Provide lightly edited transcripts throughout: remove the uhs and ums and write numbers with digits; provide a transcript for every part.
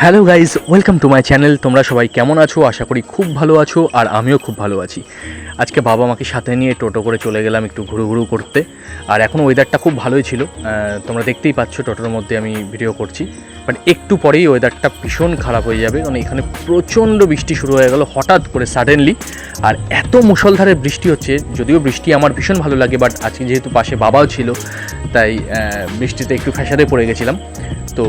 Hello guys, welcome to my channel. তোমরা সবাই কেমন আছো? আশা করি খুব ভালো আছো, আর আমিও খুব ভালো আছি। আজকে বাবা মাকে সাথে নিয়ে টোটো করে চলে গেলাম একটু ঘুরু করতে। আর এখন ওয়েদারটা খুব ভালোই ছিল, তোমরা দেখতেই পাচ্ছ টোটোর মধ্যে আমি ভিডিও করছি। বাট একটু পরেই ওয়েদারটা ভীষণ খারাপ হয়ে যাবে, কারণ এখানে প্রচণ্ড বৃষ্টি শুরু হয়ে গেল হঠাৎ করে সাডেনলি। আর এত মুষলধারে বৃষ্টি হচ্ছে, যদিও বৃষ্টি আমার ভীষণ ভালো লাগে, বাট আজকে যেহেতু পাশে বাবাও ছিল তাই বৃষ্টিতে একটু ফ্যাসাদে পড়ে গেছিলাম। তো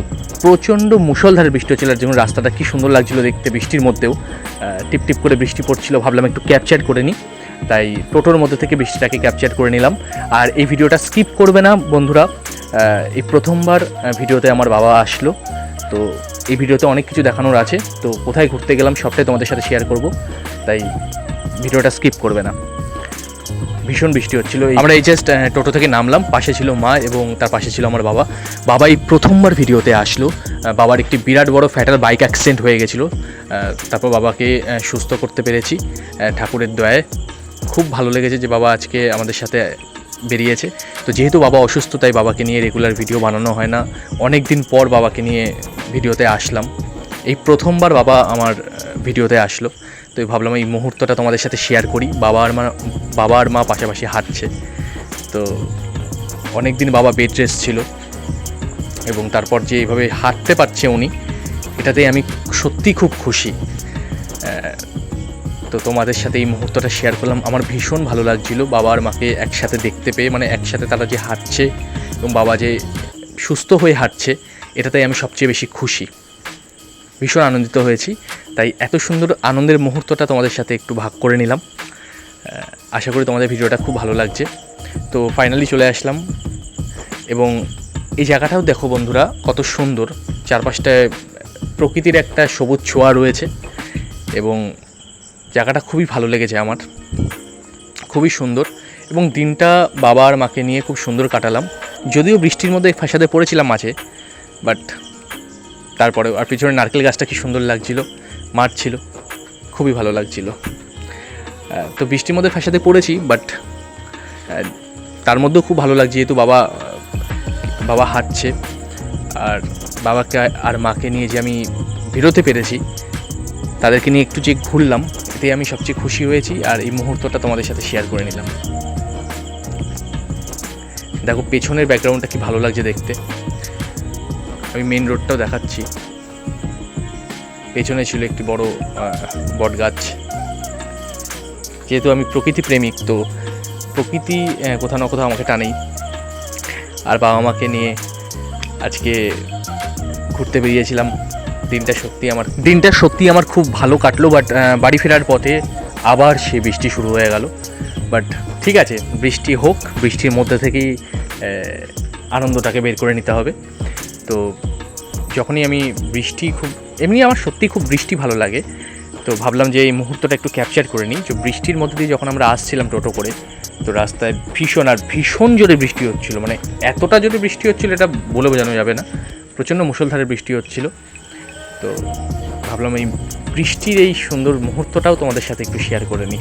প্রচণ্ড মুষলধারে বৃষ্টি হচ্ছিল, আর যেমন রাস্তাটা কী সুন্দর লাগছিল দেখতে, বৃষ্টির মধ্যেও টিপ টিপ করে বৃষ্টি পড়ছিল। ভাবলাম একটু ক্যাপচার করে নিই, তাই টোটোর মধ্যে থেকে বৃষ্টিটাকে ক্যাপচার করে নিলাম। আর এই ভিডিওটা স্কিপ করবে না বন্ধুরা, এই প্রথমবার ভিডিওতে আমার বাবা আসলো, তো এই ভিডিওতে অনেক কিছু দেখানোর আছে। তো কোথায় ঘুরতে গেলাম সবটাই তোমাদের সাথে শেয়ার করব, তাই ভিডিওটা স্কিপ করবে না। ভীষণ বৃষ্টি হচ্ছিল, আমরা এই জাস্ট টোটো থেকে নামলাম, পাশে ছিল মা এবং তার পাশে ছিল আমার বাবা। বাবা এই প্রথমবার ভিডিওতে আসলো। বাবার একটি বিরাট বড় ফ্যাটাল বাইক অ্যাক্সিডেন্ট হয়ে গেছিলো, তারপর বাবাকে সুস্থ করতে পেরেছি ঠাকুরের দয়ায়। খুব ভালো লেগেছে যে বাবা আজকে আমাদের সাথে বেরিয়েছে। তো যেহেতু বাবা অসুস্থ, তাই বাবাকে নিয়ে রেগুলার ভিডিও বানানো হয় না। অনেক দিন পর বাবাকে নিয়ে ভিডিওতে আসলাম, এই প্রথমবার বাবা আমার ভিডিওতে আসলো। তো ভাবলাম এই মুহূর্তটা তোমাদের সাথে শেয়ার করি। বাবা আর মা পাশাপাশি হাঁটছে। তো অনেক দিন বাবা বেড রেস্ট ছিল, এবং তারপর যে এইভাবে হাঁটতে পারছে উনি, এটাতে আমি সত্যি খুব খুশি। তো তোমাদের সাথে এই মুহূর্তটা শেয়ার করলাম। আমার ভীষণ ভালো লাগছিল বাবা আর মাকে একসাথে দেখতে পেয়ে, মানে একসাথে তারা যে হাঁটছে এবং বাবা যে সুস্থ হয়ে হাঁটছে, এটাতেই আমি সবচেয়ে বেশি খুশি, ভীষণ আনন্দিত হয়েছি। তাই এত সুন্দর আনন্দের মুহূর্তটা তোমাদের সাথে একটু ভাগ করে নিলাম। আশা করি তোমাদের ভিডিওটা খুব ভালো লাগছে। তো ফাইনালি চলে আসলাম, এবং এই জায়গাটাও দেখো বন্ধুরা কত সুন্দর। চারপাশটায় প্রকৃতির একটা সবুজ ছোঁয়া রয়েছে, এবং জায়গাটা খুবই ভালো লেগেছে আমার, খুবই সুন্দর। এবং দিনটা বাবা আর মাকে নিয়ে খুব সুন্দর কাটালাম, যদিও বৃষ্টির মধ্যে ফাঁসাতে পড়েছিলাম মাঝে, বাট তারপরে আর পিছনে নারকেল গাছটা কি সুন্দর লাগছিল, মাঠ ছিল, খুবই ভালো লাগছিল। তো বৃষ্টির মধ্যে ফাঁসাতে পড়েছি, বাট তার মধ্যেও খুব ভালো লাগছে, যেহেতু বাবা হাঁটছে, আর বাবাকে আর মাকে নিয়ে যে আমি বেরোতে পেরেছি, তাদেরকে নিয়ে একটু যে ঘুরলাম, এতে আমি সবচেয়ে খুশি হয়েছি। আর এই মুহূর্তটা তোমাদের সাথে শেয়ার করে নিলাম। দেখো পেছনের ব্যাকগ্রাউন্ডটা কি ভালো লাগছে দেখতে। আমি মেন রোডটাও দেখাচ্ছি, পেছনে ছিল একটি বড় বট গাছ। যেহেতু আমি প্রকৃতি প্রেমিক, তো প্রকৃতি কোথাও না কোথাও আমাকে টানেই। আর বাবা মাকে নিয়ে আজকে ঘুরতে বেরিয়েছিলাম। দিনটা সত্যি আমার খুব ভালো কাটলো, বাট বাড়ি ফেরার পথে আবার সে বৃষ্টি শুরু হয়ে গেল। বাট ঠিক আছে, বৃষ্টি হোক, বৃষ্টির মধ্যে থেকেই আনন্দটাকে বের করে নিতে হবে। তো যখনই আমি এমনি আমার সত্যি খুব বৃষ্টি ভালো লাগে, তো ভাবলাম যে এই মুহূর্তটা একটু ক্যাপচার করে নিই। যে বৃষ্টির মধ্যে দিয়ে যখন আমরা আসছিলাম টোটো করে, তো রাস্তায় ভীষণ জোরে বৃষ্টি হচ্ছিলো, মানে এতটা জোরে বৃষ্টি হচ্ছিলো এটা বলে বোঝানো যাবে না। প্রচণ্ড মুষলধারে বৃষ্টি হচ্ছিলো। তো ভাবলাম এই বৃষ্টির এই সুন্দর মুহূর্তটাও তোমাদের সাথে একটু শেয়ার করে নিই।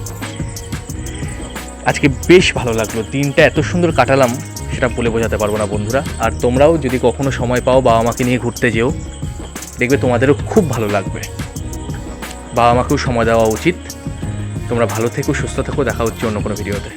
আজকে বেশ ভালো লাগলো, দিনটা এত সুন্দর কাটালাম সেটা বলে বোঝাতে পারবো না বন্ধুরা। আর তোমরাও যদি কখনো সময় পাও বাবা মাকে নিয়ে ঘুরতে যেও, দেখবে তোমাদেরও খুব ভালো লাগবে। বাবা মাকেও সময় দেওয়া উচিত। তোমরা ভালো থেকো, সুস্থ থেকো, দেখা হচ্ছে অন্য কোনো ভিডিওতে।